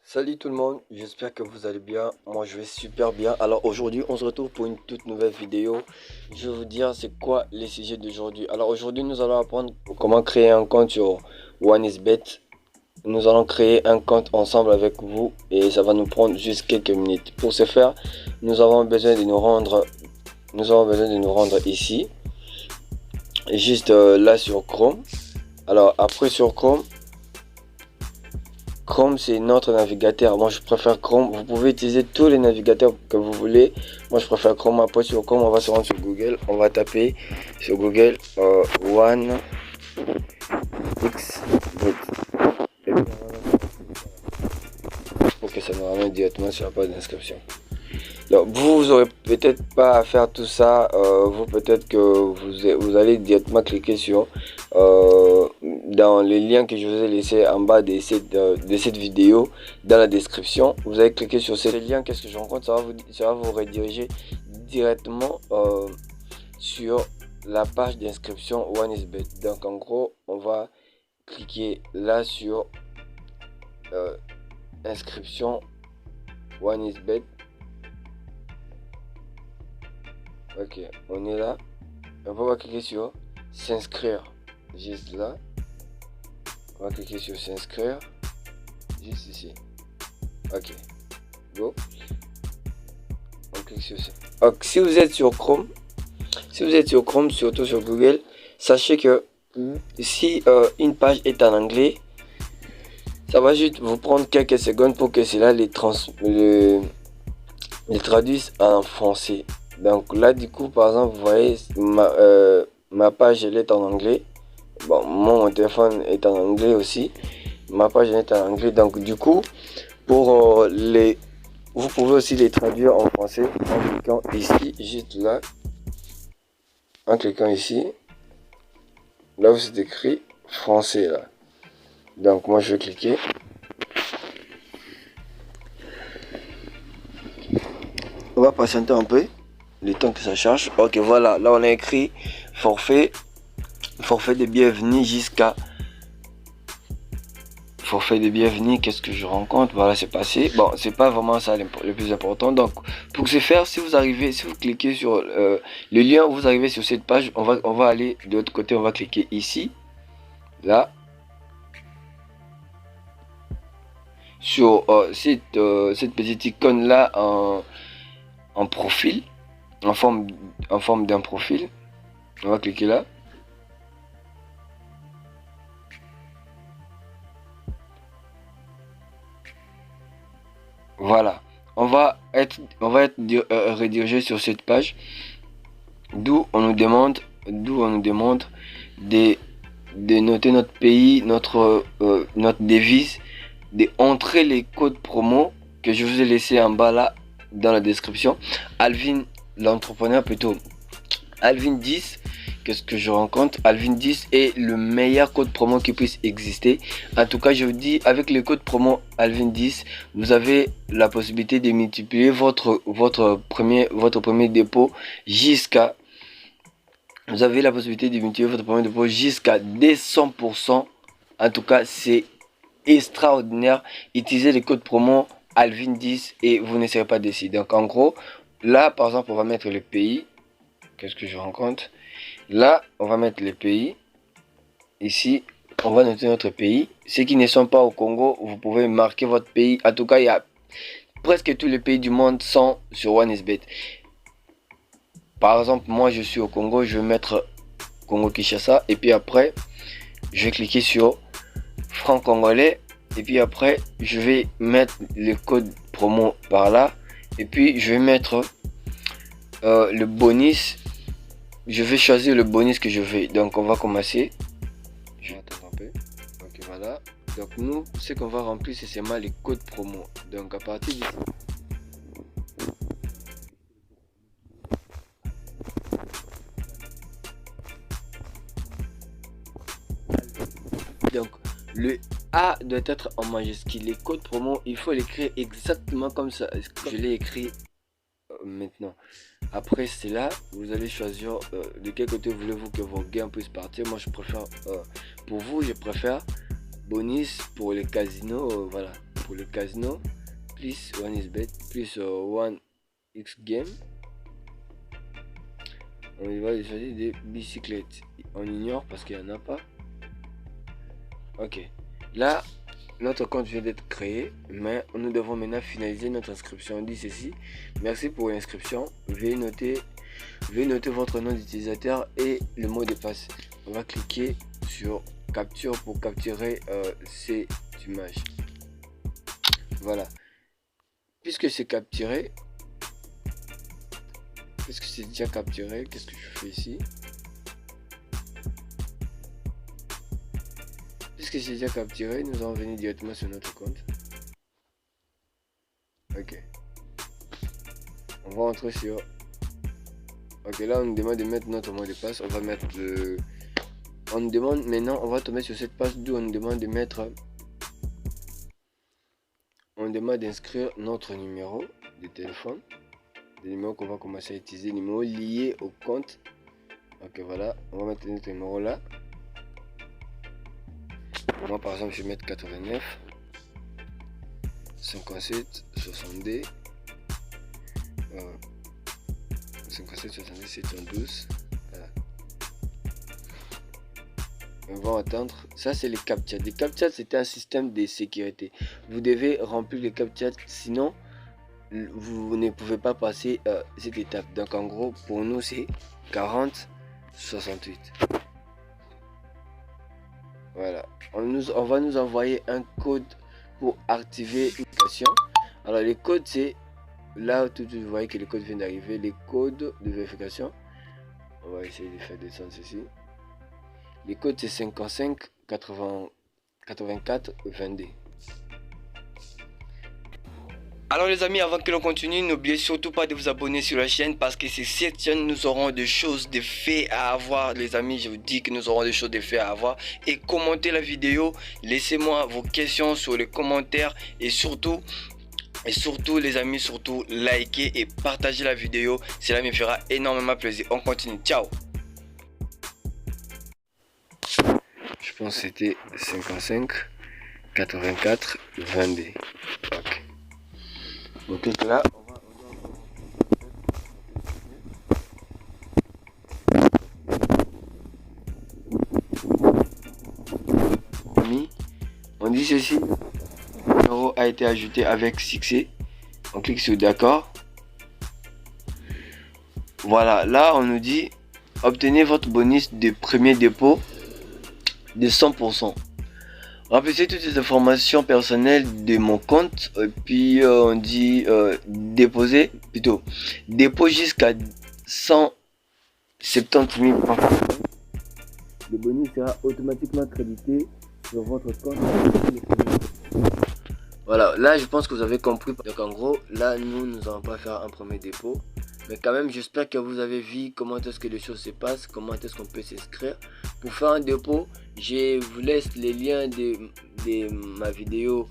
Salut tout le monde, j'espère que vous allez bien. Moi je vais super bien. Alors aujourd'hui on se retrouve pour une toute nouvelle vidéo. Je vais vous dire c'est quoi les sujets d'aujourd'hui. Alors aujourd'hui nous allons apprendre comment créer un compte sur OneXBet. Nous allons créer un compte ensemble avec vous et ça va nous prendre juste quelques minutes. Pour ce faire, nous avons besoin de nous rendre ici, juste là sur Chrome. Alors après sur Chrome, c'est notre navigateur. Moi, je préfère Chrome. Vous pouvez utiliser tous les navigateurs que vous voulez. Moi, je préfère Chrome. Après, sur Chrome, on va se rendre sur Google. On va taper sur Google OneXBet. Pour que ça nous ramène directement sur la page d'inscription. Donc, vous aurez peut-être pas à faire tout ça. Vous, peut-être que vous allez directement cliquer sur dans les liens que je vous ai laissé en bas de cette vidéo dans la description. Vous allez cliquer sur ces liens. Qu'est-ce que je rencontre? Ça va vous rediriger directement sur la page d'inscription OneXBet. Donc en gros, on va cliquer là sur inscription OneXBet. Ok, on est là. On va cliquer sur s'inscrire. Juste là. On va cliquer sur s'inscrire. Juste ici. Ok. Go. On clique sur ça. Donc, si vous êtes sur Chrome, surtout sur Google, sachez que si une page est en anglais, ça va juste vous prendre quelques secondes pour que cela les traduise en français. Donc là, du coup, par exemple, vous voyez, ma page, elle est en anglais. Bon, mon téléphone est en anglais aussi. Ma page est en anglais. Donc, du coup, pour vous pouvez aussi les traduire en français en cliquant ici, juste là. En cliquant ici. Là où c'est écrit français, là. Donc, moi, je vais cliquer. On va patienter un peu. Le temps que ça charge. Ok, voilà, là on a écrit forfait de bienvenue jusqu'à forfait de bienvenue. Qu'est-ce que je rencontre? Voilà, c'est passé. Bon, c'est pas vraiment ça le plus important. Donc pour ce faire, si vous cliquez sur le lien, vous arrivez sur cette page, on va aller de l'autre côté. On va cliquer ici, là, sur cette petite icône là en profil, en forme d'un profil. On va cliquer là. Voilà, on va être redirigé sur cette page d'où on nous demande de noter notre pays, notre devise, d'entrer les codes promo que je vous ai laissé en bas là dans la description. Alvin l'entrepreneur, plutôt Alvin 10. Qu'est-ce que je rencontre? Alvin 10 est le meilleur code promo qui puisse exister. En tout cas, je vous dis, avec le code promo Alvin 10, vous avez la possibilité de multiplier votre premier dépôt jusqu'à... Vous avez la possibilité de multiplier votre premier dépôt jusqu'à 200%. En tout cas, c'est extraordinaire. Utilisez le code promo Alvin 10 et vous ne serez pas déçu. Donc en gros, là, par exemple, on va mettre le pays. Qu'est-ce que je rencontre? Là, on va mettre les pays. Ici, on va noter notre pays. Ceux qui ne sont pas au Congo, vous pouvez marquer votre pays. En tout cas, il y a presque tous les pays du monde sont sur OneXBet. Par exemple, moi, je suis au Congo. Je vais mettre Congo Kinshasa. Et puis après, je vais cliquer sur franc congolais. Et puis après, je vais mettre le code promo par là. Et puis, je vais mettre le bonus. Je vais choisir le bonus que je veux. Donc on va commencer. Je vais attendre un peu. Ok, voilà. Donc nous, ce qu'on va remplir, c'est seulement les codes promo. Donc à partir d'ici. Donc le A doit être en majuscule. Les codes promo, il faut l'écrire exactement comme ça. Je l'ai écrit maintenant. Après cela, vous allez choisir de quel côté voulez-vous que vos gains puissent partir. Moi je préfère, pour vous, je préfère bonus pour les casinos, voilà. pour le casino, plus 1xbet, plus 1x game. On va choisir des bicyclettes. On ignore parce qu'il n'y en a pas. Ok. Là, notre compte vient d'être créé, mais nous devons maintenant finaliser notre inscription. On dit ceci. Merci pour l'inscription. Veuillez noter votre nom d'utilisateur et le mot de passe. On va cliquer sur capture pour capturer ces images. Voilà. Puisque c'est capturé, puisque c'est déjà capturé, qu'est-ce que je fais ici? Puisque c'est déjà capturé, nous allons venir directement sur notre compte. Ok. On va entrer sur... Ok, là on nous demande de mettre notre mot de passe. On va mettre le... On nous demande maintenant, on va tomber sur cette page d'où on nous demande de mettre... On demande d'inscrire notre numéro de téléphone. Le numéro qu'on va commencer à utiliser, le numéro lié au compte. Ok, voilà, on va mettre notre numéro là. Moi par exemple je vais mettre 89 57 62 57 62 712. Voilà. On va attendre. Ça c'est les captcha. Les captcha c'était un système de sécurité. Vous devez remplir les captcha, sinon vous ne pouvez pas passer cette étape. Donc en gros pour nous c'est 40 68. Voilà, on va nous envoyer un code pour activer une application. Alors les codes c'est là tout vous voyez que le code vient d'arriver, les codes de vérification. On va essayer de faire descendre ceci. Les codes c'est 55 80 84 22. Alors les amis, avant que l'on continue, n'oubliez surtout pas de vous abonner sur la chaîne parce que c'est cette chaîne, nous aurons des choses de fait à avoir. Les amis, je vous dis que nous aurons des choses de fait à avoir. Et commentez la vidéo, laissez-moi vos questions sur les commentaires et surtout les amis, surtout likez et partagez la vidéo. Cela me fera énormément plaisir. On continue, ciao. Je pense que c'était 55 84 22. Ok. Donc là, on dit ceci, le numéro a été ajouté avec succès. On clique sur d'accord. Voilà, là on nous dit obtenez votre bonus de premier dépôt de 100%. Remplissez toutes les informations personnelles de mon compte. Et puis on dit déposer, plutôt dépôt jusqu'à 170 000 francs. Le bonus sera automatiquement crédité sur votre compte. Voilà, là je pense que vous avez compris. Donc en gros, là nous allons pas faire un premier dépôt. Mais quand même, j'espère que vous avez vu comment est-ce que les choses se passent, comment est-ce qu'on peut s'inscrire. Pour faire un dépôt, je vous laisse les liens de ma vidéo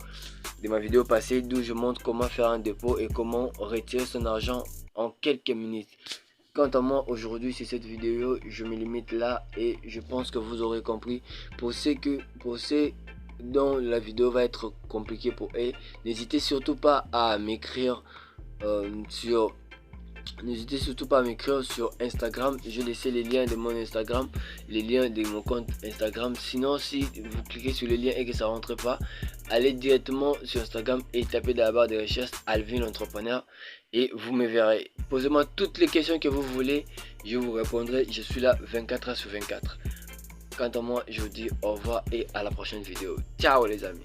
passée d'où je montre comment faire un dépôt et comment retirer son argent en quelques minutes. Quant à moi, aujourd'hui, c'est cette vidéo, je me limite là et je pense que vous aurez compris. Pour ceux dont la vidéo va être compliquée pour eux, n'hésitez surtout pas à m'écrire sur Instagram. Je vais laisser les liens de mon Instagram, les liens de mon compte Instagram. Sinon, si vous cliquez sur le lien et que ça rentre pas, allez directement sur Instagram et tapez dans la barre de recherche Alvin l'entrepreneur et vous me verrez. Posez-moi toutes les questions que vous voulez, je vous répondrai. Je suis là 24 heures sur 24. Quant à moi, je vous dis au revoir et à la prochaine vidéo. Ciao les amis.